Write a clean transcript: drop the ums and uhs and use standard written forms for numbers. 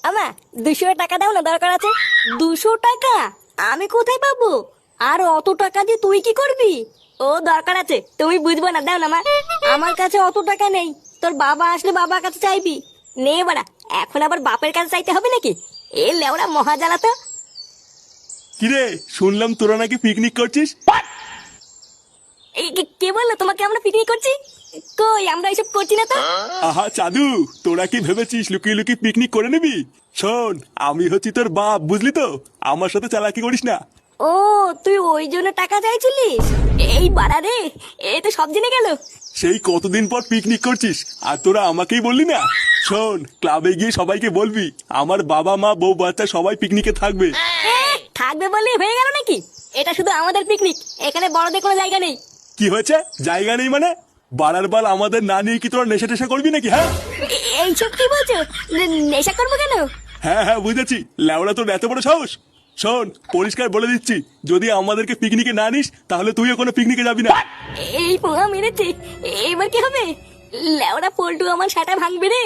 আমা 200 টাকা দাও না, দরকার আছে। 200 টাকা? আমি কোথায় পাবো? আর অত টাকা দিয়ে তুই কি করবি? ও দরকার আছে, তুমি বুঝবো না, দাও না মা। আমার কাছে অত টাকা নেই, তোর বাবা আসলে বাবার কাছে চাইবি। নে বাড়া, এখন আবার বাপের কাছে চাইতে হবে নাকি? এ লেওড়া মহাজালা তো। কিরে, শুনলাম তোরা নাকি পিকনিক করছিস? এই কে বললো তোমাকে আমরা পিকনিক করছি? কই, আমরা এসব করছি না তো। আহা চাঁদু, তোরা কি ভেবেছিস লুকিয়ে লুকিয়ে পিকনিক করে নিবি? শোন, আমি হচ্ছি তোর বাপ, বুঝলি তো? আমার সাথে চালাকি করিস না। ও, তুই ওই জন্য টাকা চাইছিলিস? এই বাড়া রে, এ তো সব জেনে গেল। সেই কতদিন পর পিকনিক করছিস আর তোরা আমাকেই বললি না? শোন, ক্লাবে গিয়ে সবাইকে বলবি আমার বাবা মা বউ বাচ্চা সবাই পিকনিকে থাকবে। থাকবে বললেই হয়ে গেল নাকি? এটা শুধু আমাদের পিকনিক, এখানে বড়দের কোনো জায়গা নেই। কি হয়েছে? জায়গা নেই মানে? বাড়ার বাল আমাদের না নিয়ে কি তোরা নেশা টেশা করবি নাকি? হ্যাঁ এইসব কি বলছো? নেশা করবো কেন? হ্যাঁ হ্যাঁ বুঝেছি, লেওড়া তোর এত বড় সাহস। শোন, পরিষ্কার বলে দিচ্ছি, যদি আমাদেরকে পিকনিকে না নিস তাহলে তুইও কোনো পিকনিকে যাবি না। এই পোহা মেরেছে, এবার কি হবে? লেওড়া পল্টু আমার সাটা ভাঙবে রে।